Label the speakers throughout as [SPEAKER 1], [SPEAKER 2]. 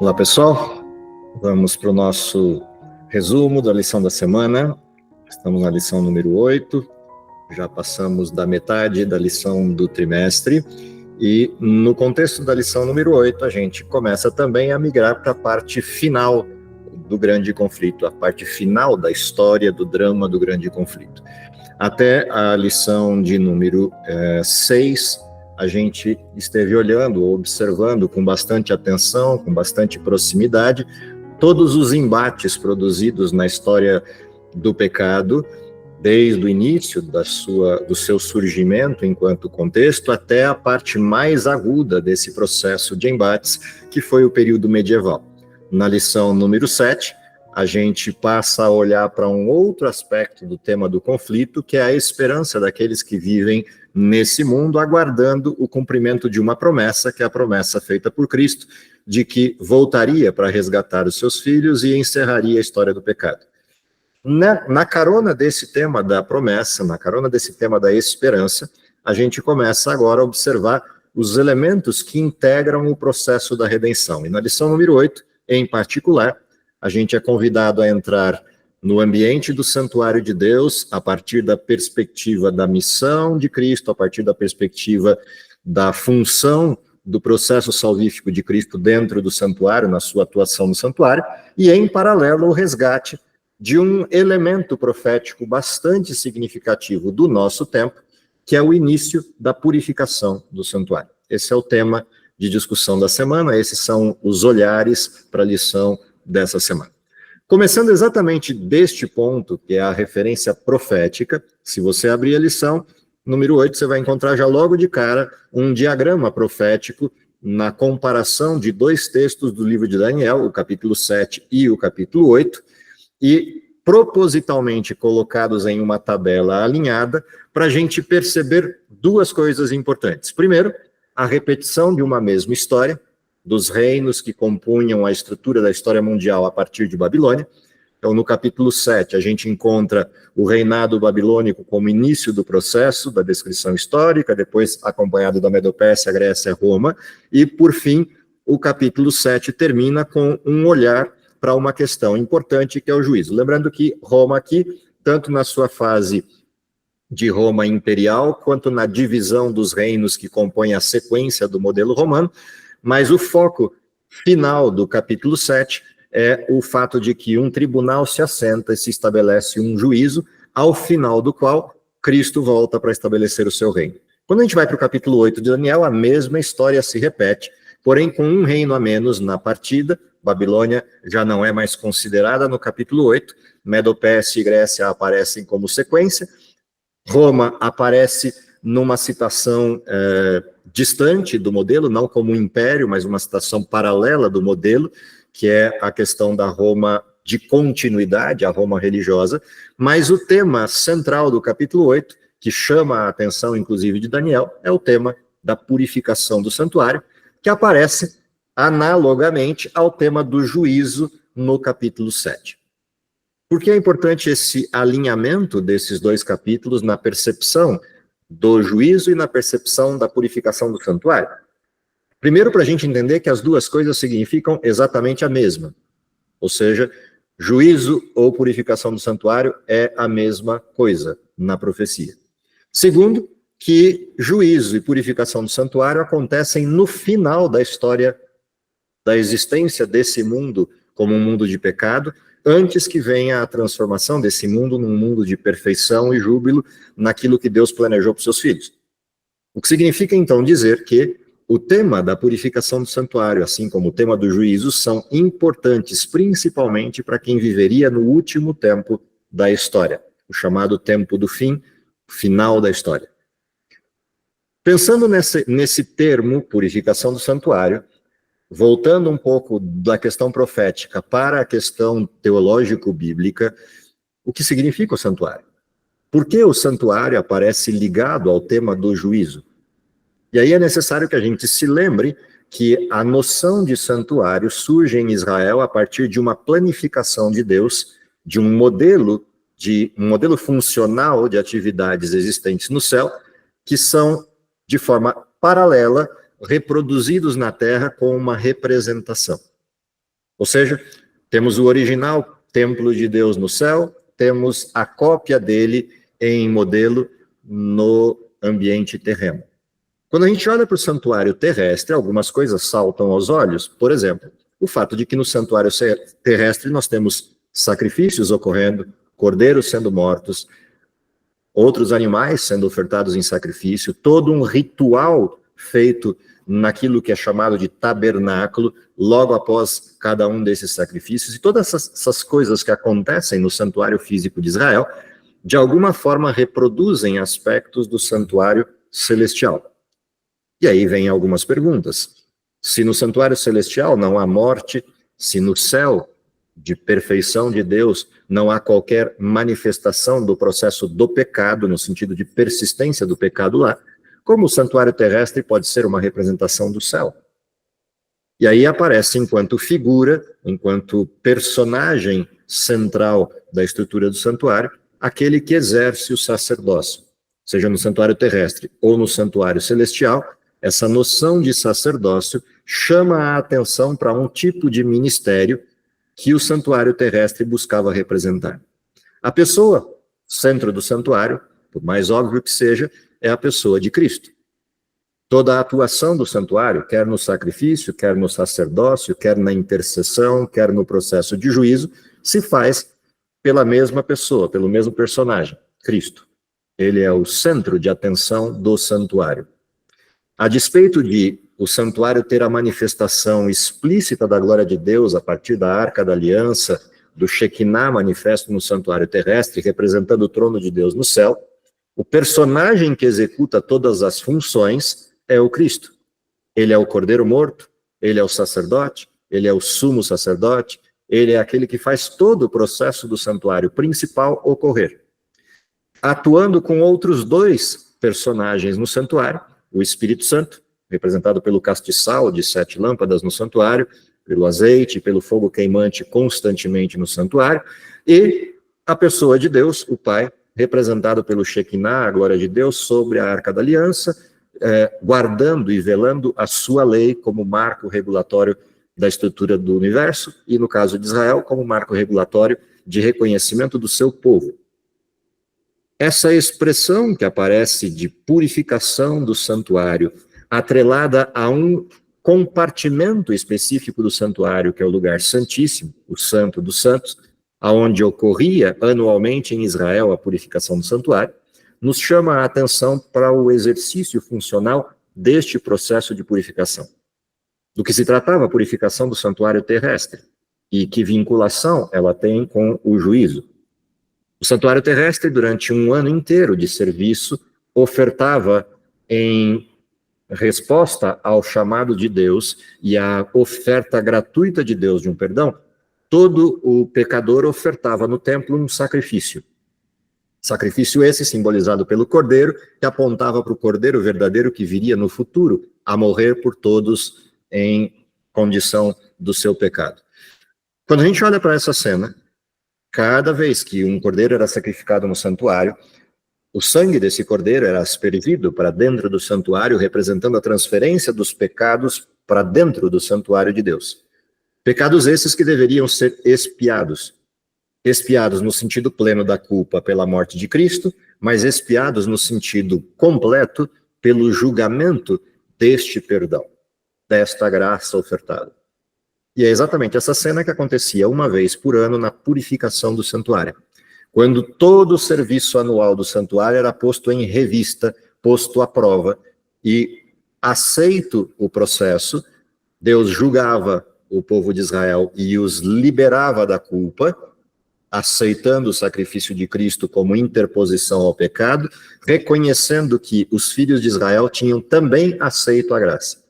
[SPEAKER 1] Olá, pessoal. Vamos para o nosso resumo da lição da semana. Estamos na lição número 8. Já passamos da metade da lição do trimestre. E no contexto da lição número 8, a gente começa também a migrar para a parte final do grande conflito, a parte final da história do drama do grande conflito. Até a lição de número 6, a gente esteve olhando, observando com bastante atenção, com bastante proximidade, todos os embates produzidos na história do pecado, desde o início do seu surgimento enquanto contexto, até a parte mais aguda desse processo de embates, que foi o período medieval. Na lição número 7, a gente passa a olhar para um outro aspecto do tema do conflito, que é a esperança daqueles que vivem nesse mundo, aguardando o cumprimento de uma promessa, que é a promessa feita por Cristo, de que voltaria para resgatar os seus filhos e encerraria a história do pecado. Na carona desse tema da promessa, na carona desse tema da esperança, a gente começa agora a observar os elementos que integram o processo da redenção. E na lição número 8, em particular, a gente é convidado a entrar no ambiente do santuário de Deus, a partir da perspectiva da missão de Cristo, a partir da perspectiva da função do processo salvífico de Cristo dentro do santuário, na sua atuação no santuário, e em paralelo o resgate de um elemento profético bastante significativo do nosso tempo, que é o início da purificação do santuário. Esse é o tema de discussão da semana, esses são os olhares para a lição dessa semana. Começando exatamente deste ponto, que é a referência profética, se você abrir a lição número 8, você vai encontrar já logo de cara um diagrama profético na comparação de dois textos do livro de Daniel, o capítulo 7 e o capítulo 8, e propositalmente colocados em uma tabela alinhada para a gente perceber duas coisas importantes. Primeiro, a repetição de uma mesma história, dos reinos que compunham a estrutura da história mundial a partir de Babilônia. Então, no capítulo 7, a gente encontra o reinado babilônico como início do processo da descrição histórica, depois acompanhado da Medopérsia, Grécia, Roma, e, por fim, o capítulo 7 termina com um olhar para uma questão importante, que é o juízo. Lembrando que Roma aqui, tanto na sua fase de Roma imperial, quanto na divisão dos reinos que compõem a sequência do modelo romano, mas o foco final do capítulo 7 é o fato de que um tribunal se assenta e se estabelece um juízo, ao final do qual Cristo volta para estabelecer o seu reino. Quando a gente vai para o capítulo 8 de Daniel, a mesma história se repete, porém com um reino a menos na partida. Babilônia já não é mais considerada no capítulo 8, Medopérsia e Grécia aparecem como sequência, Roma aparece numa citação distante do modelo, não como um império, mas uma citação paralela do modelo, que é a questão da Roma de continuidade, a Roma religiosa, mas o tema central do capítulo 8, que chama a atenção inclusive de Daniel, é o tema da purificação do santuário, que aparece analogamente ao tema do juízo no capítulo 7. Por que é importante esse alinhamento desses dois capítulos na percepção do juízo e na percepção da purificação do santuário? Primeiro, para a gente entender que as duas coisas significam exatamente a mesma. Ou seja, juízo ou purificação do santuário é a mesma coisa na profecia. Segundo, que juízo e purificação do santuário acontecem no final da história da existência desse mundo como um mundo de pecado, antes que venha a transformação desse mundo num mundo de perfeição e júbilo naquilo que Deus planejou para os seus filhos. O que significa, então, dizer que o tema da purificação do santuário, assim como o tema do juízo, são importantes principalmente para quem viveria no último tempo da história, o chamado tempo do fim, final da história. Pensando nesse termo, purificação do santuário, voltando um pouco da questão profética para a questão teológico-bíblica, o que significa o santuário? Por que o santuário aparece ligado ao tema do juízo? E aí é necessário que a gente se lembre que a noção de santuário surge em Israel a partir de uma planificação de Deus, de um modelo funcional de atividades existentes no céu, que são, de forma paralela, reproduzidos na Terra com uma representação. Ou seja, temos o original templo de Deus no céu, temos a cópia dele em modelo no ambiente terreno. Quando a gente olha para o santuário terrestre, algumas coisas saltam aos olhos. Por exemplo, o fato de que no santuário terrestre nós temos sacrifícios ocorrendo, cordeiros sendo mortos, outros animais sendo ofertados em sacrifício, todo um ritual feito naquilo que é chamado de tabernáculo, logo após cada um desses sacrifícios, e todas essas coisas que acontecem no santuário físico de Israel, de alguma forma reproduzem aspectos do santuário celestial. E aí vem algumas perguntas. Se no santuário celestial não há morte, se no céu de perfeição de Deus não há qualquer manifestação do processo do pecado, no sentido de persistência do pecado lá, como o santuário terrestre pode ser uma representação do céu? E aí aparece enquanto figura, enquanto personagem central da estrutura do santuário, aquele que exerce o sacerdócio, seja no santuário terrestre ou no santuário celestial. Essa noção de sacerdócio chama a atenção para um tipo de ministério que o santuário terrestre buscava representar. A pessoa, centro do santuário, por mais óbvio que seja, é a pessoa de Cristo. Toda a atuação do santuário, quer no sacrifício, quer no sacerdócio, quer na intercessão, quer no processo de juízo, se faz pela mesma pessoa, pelo mesmo personagem, Cristo. Ele é o centro de atenção do santuário. A despeito de o santuário ter a manifestação explícita da glória de Deus a partir da Arca da Aliança, do Shekinah manifesto no santuário terrestre, representando o trono de Deus no céu, o personagem que executa todas as funções é o Cristo. Ele é o Cordeiro morto, ele é o sacerdote, ele é o sumo sacerdote, ele é aquele que faz todo o processo do santuário principal ocorrer. Atuando com outros dois personagens no santuário, o Espírito Santo, representado pelo castiçal de 7 lâmpadas no santuário, pelo azeite, pelo fogo queimante constantemente no santuário, e a pessoa de Deus, o Pai, representado pelo Shekinah, a glória de Deus, sobre a Arca da Aliança, guardando e velando a sua lei como marco regulatório da estrutura do universo, e no caso de Israel, como marco regulatório de reconhecimento do seu povo. Essa expressão que aparece de purificação do santuário, atrelada a um compartimento específico do santuário, que é o lugar santíssimo, o Santo dos Santos, aonde ocorria anualmente em Israel a purificação do santuário, nos chama a atenção para o exercício funcional deste processo de purificação. Do que se tratava a purificação do santuário terrestre, e que vinculação ela tem com o juízo. O santuário terrestre, durante um ano inteiro de serviço, ofertava em resposta ao chamado de Deus e à oferta gratuita de Deus de um perdão, todo o pecador ofertava no templo um sacrifício. Sacrifício esse simbolizado pelo cordeiro, que apontava para o cordeiro verdadeiro que viria no futuro a morrer por todos em condição do seu pecado. Quando a gente olha para essa cena, cada vez que um cordeiro era sacrificado no santuário, o sangue desse cordeiro era aspergido para dentro do santuário, representando a transferência dos pecados para dentro do santuário de Deus. Pecados esses que deveriam ser expiados. Expiados no sentido pleno da culpa pela morte de Cristo, mas expiados no sentido completo pelo julgamento deste perdão, desta graça ofertada. E é exatamente essa cena que acontecia uma vez por ano na purificação do santuário, quando todo o serviço anual do santuário era posto em revista, posto à prova, e aceito o processo, Deus julgava o povo de Israel e os liberava da culpa, aceitando o sacrifício de Cristo como interposição ao pecado, reconhecendo que os filhos de Israel tinham também aceito a graça.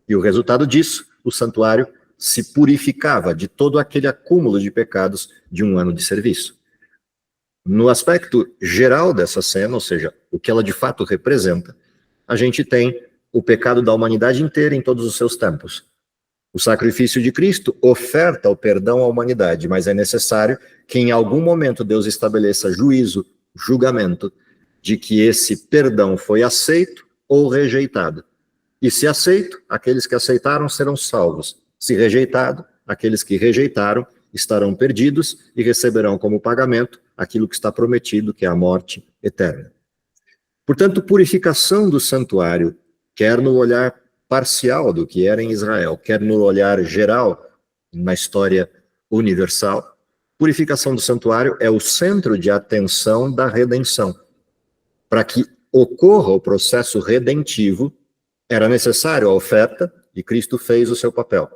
[SPEAKER 1] E o resultado disso, o santuário se purificava de todo aquele acúmulo de pecados de um ano de serviço. No aspecto geral dessa cena, ou seja, o que ela de fato representa, a gente tem o pecado da humanidade inteira em todos os seus tempos. O sacrifício de Cristo oferta o perdão à humanidade, mas é necessário que em algum momento Deus estabeleça juízo, julgamento, de que esse perdão foi aceito ou rejeitado. E se aceito, aqueles que aceitaram serão salvos. Se rejeitado, aqueles que rejeitaram estarão perdidos e receberão como pagamento aquilo que está prometido, que é a morte eterna. Portanto, purificação do santuário, quer no olhar parcial do que era em Israel, quer no olhar geral, na história universal, purificação do santuário é o centro de atenção da redenção. Para que ocorra o processo redentivo, era necessário a oferta, e Cristo fez o seu papel.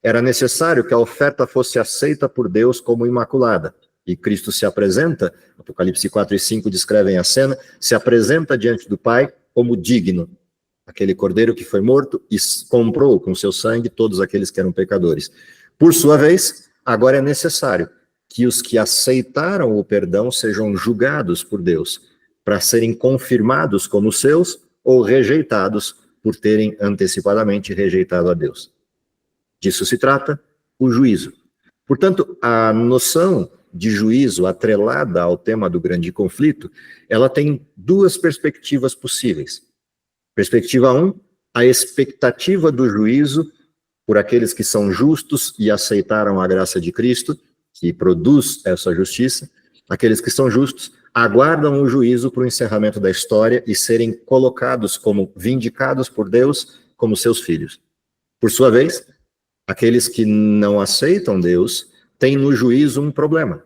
[SPEAKER 1] Era necessário que a oferta fosse aceita por Deus como imaculada, e Cristo se apresenta, Apocalipse 4 e 5 descrevem a cena, se apresenta diante do Pai como digno, aquele cordeiro que foi morto e comprou com seu sangue todos aqueles que eram pecadores. Por sua vez, agora é necessário que os que aceitaram o perdão sejam julgados por Deus, para serem confirmados como seus ou rejeitados por terem antecipadamente rejeitado a Deus. Disso se trata o juízo. Portanto, a noção de juízo atrelada ao tema do grande conflito, ela tem duas perspectivas possíveis. Perspectiva 1, a expectativa do juízo por aqueles que são justos e aceitaram a graça de Cristo, que produz essa justiça. Aqueles que são justos aguardam o juízo para o encerramento da história e serem colocados como vindicados por Deus como seus filhos. Por sua vez, aqueles que não aceitam Deus têm no juízo um problema.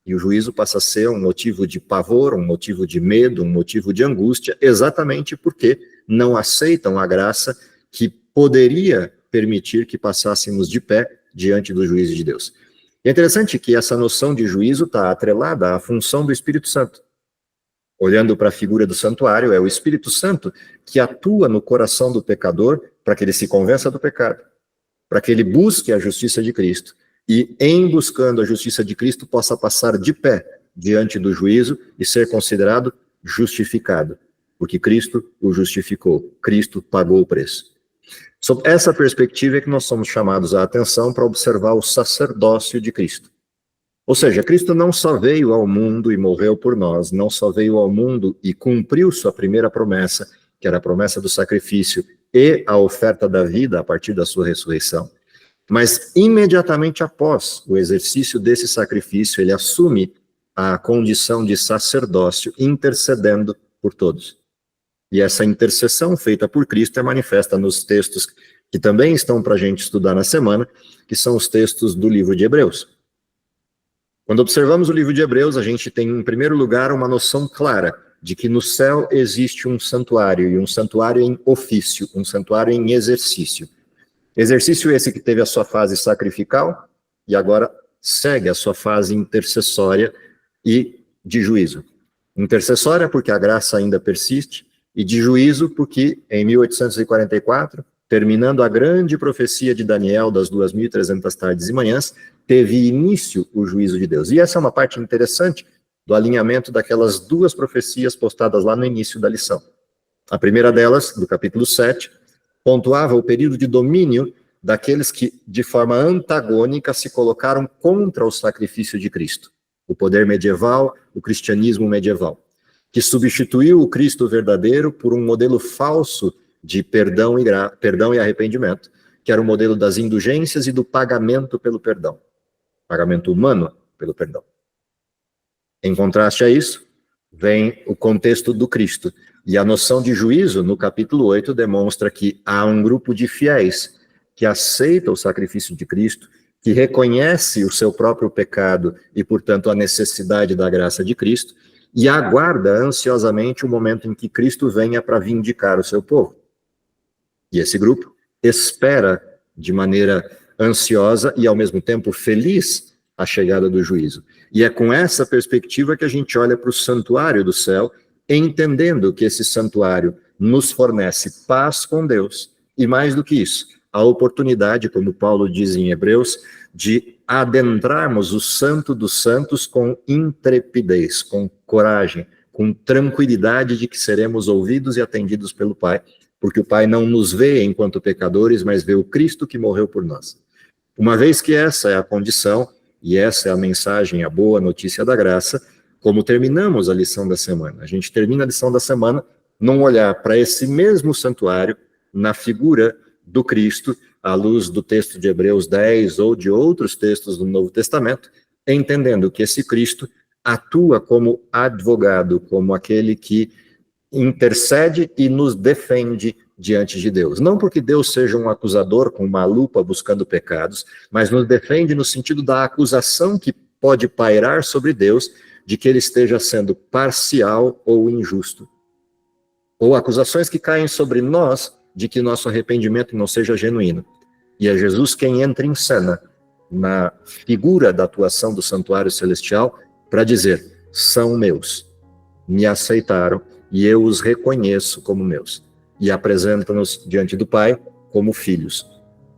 [SPEAKER 1] E o juízo passa a ser um motivo de pavor, um motivo de medo, um motivo de angústia, exatamente porque não aceitam a graça que poderia permitir que passássemos de pé diante do juízo de Deus. É interessante que essa noção de juízo está atrelada à função do Espírito Santo. Olhando para a figura do santuário, é o Espírito Santo que atua no coração do pecador para que ele se convença do pecado, para que ele busque a justiça de Cristo e, em buscando a justiça de Cristo, possa passar de pé diante do juízo e ser considerado justificado, porque Cristo o justificou, Cristo pagou o preço. Sob essa perspectiva é que nós somos chamados a atenção para observar o sacerdócio de Cristo. Ou seja, Cristo não só veio ao mundo e morreu por nós, não só veio ao mundo e cumpriu sua primeira promessa, que era a promessa do sacrifício e a oferta da vida a partir da sua ressurreição, mas imediatamente após o exercício desse sacrifício, ele assume a condição de sacerdócio, intercedendo por todos. E essa intercessão feita por Cristo é manifesta nos textos que também estão para a gente estudar na semana, que são os textos do livro de Hebreus. Quando observamos o livro de Hebreus, a gente tem, em primeiro lugar, uma noção clara de que no céu existe um santuário, e um santuário em ofício, um santuário em exercício. Exercício esse que teve a sua fase sacrificial e agora segue a sua fase intercessória e de juízo. Intercessória porque a graça ainda persiste, e de juízo porque, em 1844, terminando a grande profecia de Daniel das 2.300 tardes e manhãs, teve início o juízo de Deus. E essa é uma parte interessante do alinhamento daquelas duas profecias postadas lá no início da lição. A primeira delas, do capítulo 7, pontuava o período de domínio daqueles que, de forma antagônica, se colocaram contra o sacrifício de Cristo. O poder medieval, o cristianismo medieval, que substituiu o Cristo verdadeiro por um modelo falso de perdão e arrependimento, que era o modelo das indulgências e do pagamento pelo perdão. Pagamento humano pelo perdão. Em contraste a isso, vem o contexto do Cristo. E a noção de juízo, no capítulo 8, demonstra que há um grupo de fiéis que aceita o sacrifício de Cristo, que reconhece o seu próprio pecado e, portanto, a necessidade da graça de Cristo, e aguarda ansiosamente o momento em que Cristo venha para vindicar o seu povo. E esse grupo espera de maneira ansiosa e, ao mesmo tempo, feliz a chegada do juízo. E é com essa perspectiva que a gente olha para o santuário do céu, entendendo que esse santuário nos fornece paz com Deus, e mais do que isso, a oportunidade, como Paulo diz em Hebreus, de adentrarmos o Santo dos Santos com intrepidez, com coragem, com tranquilidade de que seremos ouvidos e atendidos pelo Pai, porque o Pai não nos vê enquanto pecadores, mas vê o Cristo que morreu por nós. Uma vez que essa é a condição, e essa é a mensagem, a boa notícia da graça, como terminamos a lição da semana. A gente termina a lição da semana num olhar para esse mesmo santuário, na figura do Cristo, à luz do texto de Hebreus 10 ou de outros textos do Novo Testamento, entendendo que esse Cristo atua como advogado, como aquele que intercede e nos defende diante de Deus. Não porque Deus seja um acusador com uma lupa buscando pecados, mas nos defende no sentido da acusação que pode pairar sobre Deus de que ele esteja sendo parcial ou injusto. Ou acusações que caem sobre nós de que nosso arrependimento não seja genuíno. E é Jesus quem entra em cena na figura da atuação do santuário celestial para dizer: são meus, me aceitaram e eu os reconheço como meus. E apresenta-nos diante do Pai como filhos.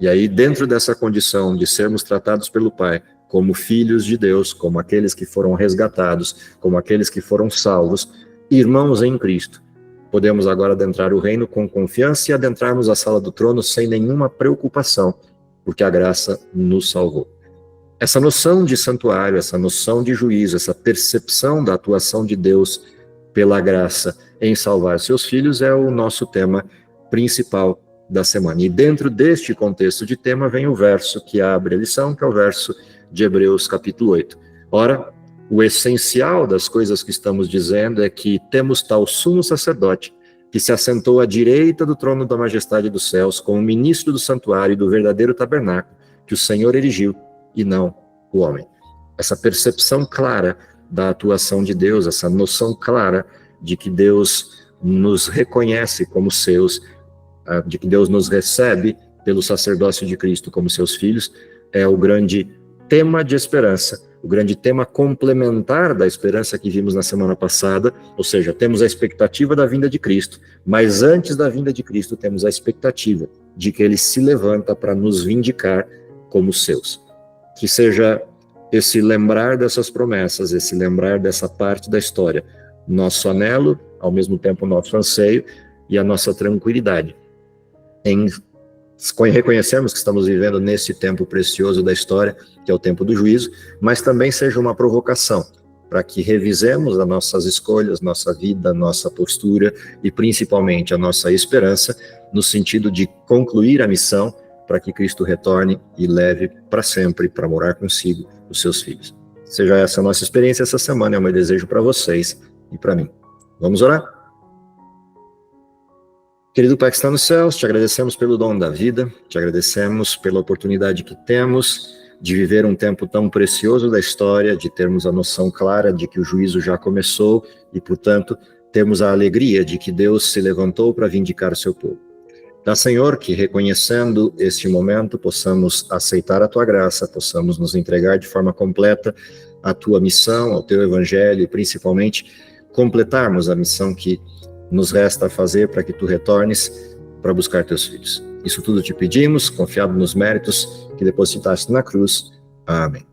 [SPEAKER 1] E aí, dentro dessa condição de sermos tratados pelo Pai como filhos de Deus, como aqueles que foram resgatados, como aqueles que foram salvos, irmãos em Cristo, podemos agora adentrar o reino com confiança e adentrarmos a sala do trono sem nenhuma preocupação, porque a graça nos salvou. Essa noção de santuário, essa noção de juízo, essa percepção da atuação de Deus pela graça em salvar seus filhos é o nosso tema principal da semana. E dentro deste contexto de tema vem o verso que abre a lição, que é o verso de Hebreus capítulo 8. Ora, o essencial das coisas que estamos dizendo é que temos tal sumo sacerdote que se assentou à direita do trono da majestade dos céus como ministro do santuário e do verdadeiro tabernáculo que o Senhor erigiu e não o homem. Essa percepção clara da atuação de Deus, essa noção clara de que Deus nos reconhece como seus, de que Deus nos recebe pelo sacerdócio de Cristo como seus filhos, é o grande tema de esperança, o grande tema complementar da esperança que vimos na semana passada, ou seja, temos a expectativa da vinda de Cristo, mas antes da vinda de Cristo temos a expectativa de que ele se levanta para nos vindicar como seus. Que seja esse lembrar dessas promessas, esse lembrar dessa parte da história, nosso anelo, ao mesmo tempo nosso anseio e a nossa tranquilidade em reconhecermos que estamos vivendo nesse tempo precioso da história, que é o tempo do juízo, mas também seja uma provocação para que revisemos as nossas escolhas, nossa vida, nossa postura e principalmente a nossa esperança no sentido de concluir a missão para que Cristo retorne e leve para sempre para morar consigo os seus filhos. Seja essa a nossa experiência essa semana, é o meu desejo para vocês e para mim. Vamos orar? Querido Pai que está nos céus, te agradecemos pelo dom da vida, te agradecemos pela oportunidade que temos de viver um tempo tão precioso da história, de termos a noção clara de que o juízo já começou e, portanto, termos a alegria de que Deus se levantou para vindicar o seu povo. Dá, Senhor, que reconhecendo este momento, possamos aceitar a Tua graça, possamos nos entregar de forma completa à Tua missão, ao Teu Evangelho e, principalmente, completarmos a missão que nos resta fazer para que Tu retornes para buscar Teus filhos. Isso tudo te pedimos, confiado nos méritos que depositaste na cruz. Amém.